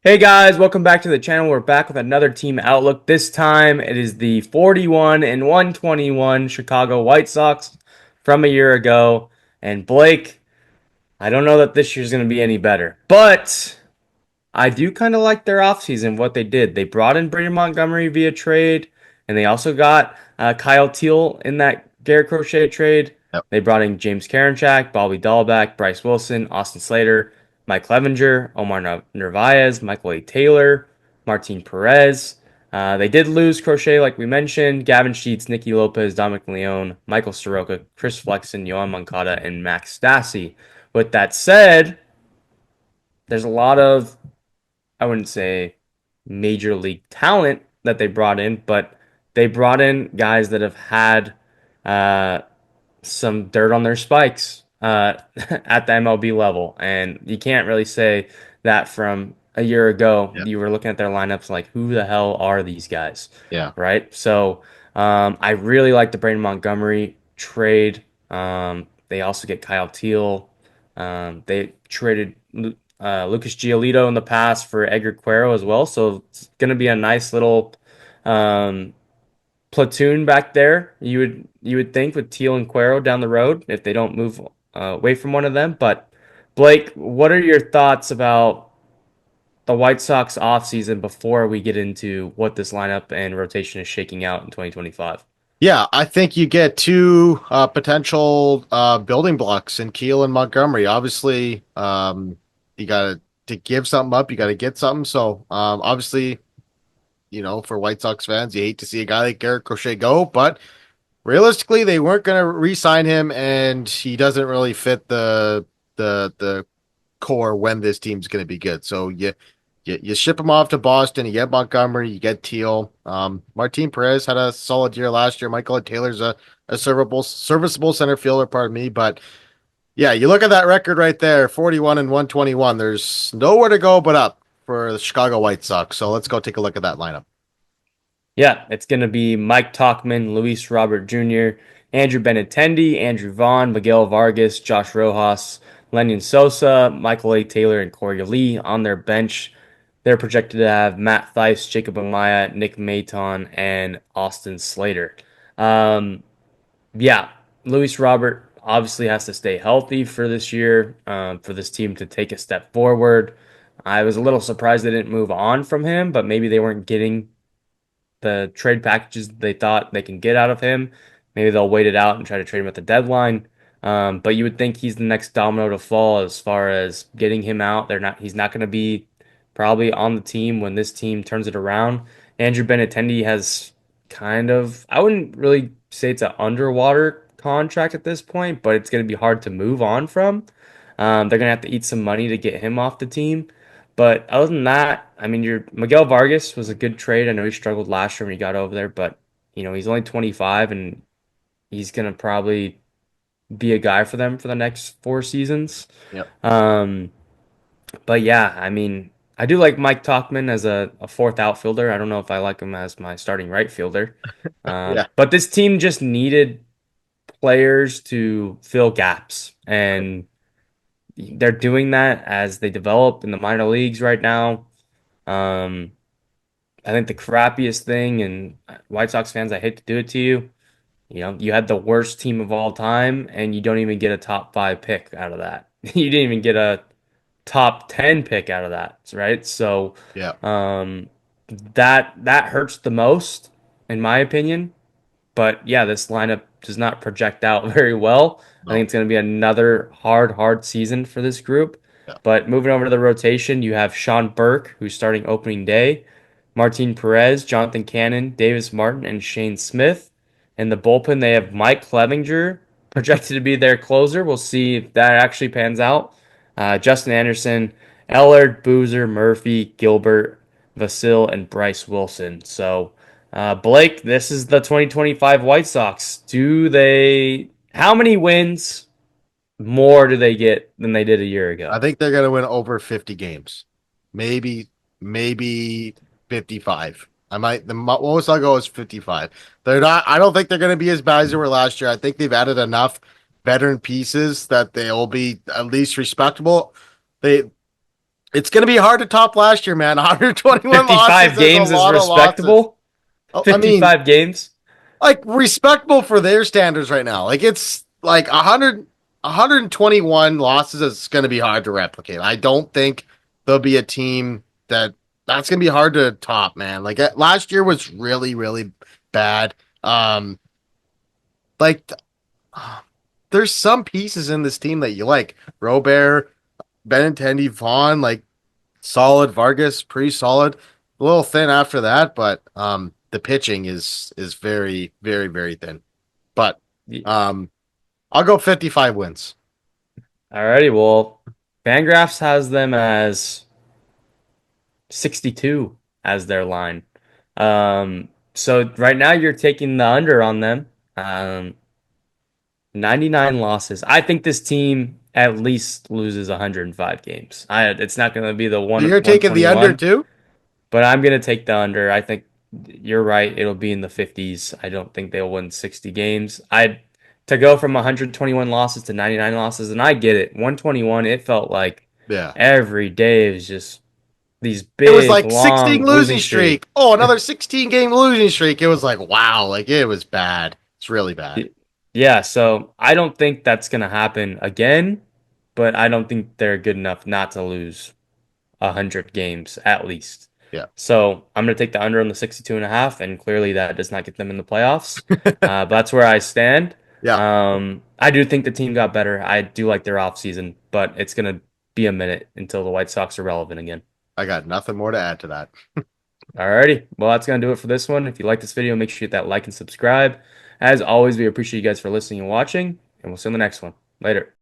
Hey guys, welcome back to the channel. We're back with another team outlook. This time it is the 41 and 121 Chicago White Sox from a year ago. And Blake, I don't know that this year's going to be any better, but I do kind of like their offseason, what they did. They brought in Brandon Montgomery via trade, and they also got Kyle Teal in that Garrett Crochet trade. Yep. They brought in James Karinchak, Bobby Dahlbeck, Bryce Wilson, Austin Slater, Mike Clevenger, Omar Narvaez, Michael A. Taylor, Martin Perez. They did lose Crochet, like we mentioned. Gavin Sheets, Nicky Lopez, Dominic Leone, Michael Soroka, Chris Flexen, Yohan Moncada, and Max Stassi. With that said, there's a lot of, I wouldn't say major league talent that they brought in, but they brought in guys that have had uh, some dirt on their spikes at the MLB level. And you can't really say that from a year ago. Yep. You were looking at their lineups like, who the hell are these guys? Yeah. Right? So I really like the Brandon Montgomery trade. They also get Kyle Teal. They traded Lucas Giolito in the past for Edgar Cuero as well. So it's going to be a nice little um, platoon back there. You would think with Teal and Cuero down the road if they don't move away from one of them. But Blake, what are your thoughts about the White Sox offseason before we get into what this lineup and rotation is shaking out in 2025? Yeah, I think you get two potential building blocks in Keel and Montgomery. Obviously, you got to give something up, you got to get something. So, obviously, for White Sox fans, you hate to see a guy like Garrett Crochet go, but realistically, they weren't going to re-sign him, and he doesn't really fit the core when this team's going to be good. So you ship him off to Boston. You get Montgomery. You get Teal. Martin Perez had a solid year last year. Michael Taylor's a serviceable center fielder. Pardon me, but yeah, you look at that record right there, 41 and 121. There's nowhere to go but up for the Chicago White Sox. So let's go take a look at that lineup. Yeah, it's going to be Mike Talkman, Luis Robert Jr., Andrew Benintendi, Andrew Vaughn, Miguel Vargas, Josh Rojas, Lenyon Sosa, Michael A. Taylor, and Corey Lee on their bench. They're projected to have Matt Thaiss, Jacob Amaya, Nick Maton, and Austin Slater. Um, yeah, Luis Robert obviously has to stay healthy for this year, for this team to take a step forward. I was a little surprised they didn't move on from him, but maybe they weren't getting the trade packages they thought they can get out of him. Maybe they'll wait it out and try to trade him at the deadline. But you would think he's the next domino to fall as far as getting him out. They're not. He's not going to be probably on the team when this team turns it around. Andrew Benintendi has kind of. I wouldn't really say it's an underwater contract at this point, but it's going to be hard to move on from. They're going to have to eat some money to get him off the team. But other than that, I mean, your Miguel Vargas was a good trade. I know he struggled last year when he got over there, but he's only 25 and he's gonna probably be a guy for them for the next 4 seasons. Yep. Um, but yeah, I mean, I do like Mike Talkman as a fourth outfielder. I don't know if I like him as my starting right fielder. Yeah. But this team just needed players to fill gaps, and they're doing that as they develop in the minor leagues right now. Um, I think the crappiest thing, and White Sox fans, I hate to do it to you. You had the worst team of all time, and you don't even get a top five pick out of that. You didn't even get a top 10 pick out of that, right? So Yeah. um, that hurts the most, in my opinion. But yeah, this lineup does not project out very well. I think No. it's going to be another hard season for this group. Yeah. But moving over to the rotation, you have Sean Burke, who's starting opening day, Martin Perez, Jonathan Cannon, Davis Martin, and Shane Smith. In the bullpen, they have Mike Clevenger, projected to be their closer. We'll see if that actually pans out. Justin Anderson, Ellard, Boozer, Murphy, Gilbert, Vasil, and Bryce Wilson. So Blake, this is the 2025 White Sox. How many wins more do they get than they did a year I ago? think they're going to win over 50 games. Maybe 55. I might, the most I'll go is 55. I don't think they're going to be as bad as they were last year. I think they've added enough veteran pieces that they'll be at least respectable. They, It's going to be hard to top last year, man. 121 losses 55 is a games is lot of losses. respectable. Oh, I mean, 55 games. like respectable for their standards right now. Like it's like 121 losses is going to be hard to replicate. I don't think there'll be a team that's going to be hard to top, man. Like last year was really really bad. Like there's some pieces in this team that you like. Robert, Benintendi, Vaughn, like solid. Vargas, pretty solid. A little thin after that, but the pitching is very, very, very thin. But um, I'll go 55 wins. Alrighty, well, Fangraphs has them as 62 as their line. So right now you're taking the under on them. 99 losses. I think this team at least loses 105 games. It's not going to be the So one you're taking the under 121, too? but I'm going to take the under. I think you're right. It'll be in the 50s. I don't think they'll win 60 games. I to go from 121 losses to 99 losses, and I get it. 121, it felt like Yeah. every day is just these It was big, like 16 long losing losing streak. streak. Oh, another 16 game losing streak. It was like, wow, like it was bad. It's really bad. Yeah, so I don't think that's going to happen again, but I don't think they're good enough not to lose 100 games at least. Yeah. So I'm going to take the under on the 62 and a half, and clearly that does not get them in the playoffs. But that's where I stand. Yeah. I do think the team got better. I do like their offseason, but it's going to be a minute until the White Sox are relevant again. I got nothing more to add to that. Alrighty. Well, that's going to do it for this one. If you like this video, make sure you hit that like and subscribe. As always, we appreciate you guys for listening and watching, and we'll see you in the next one. Later.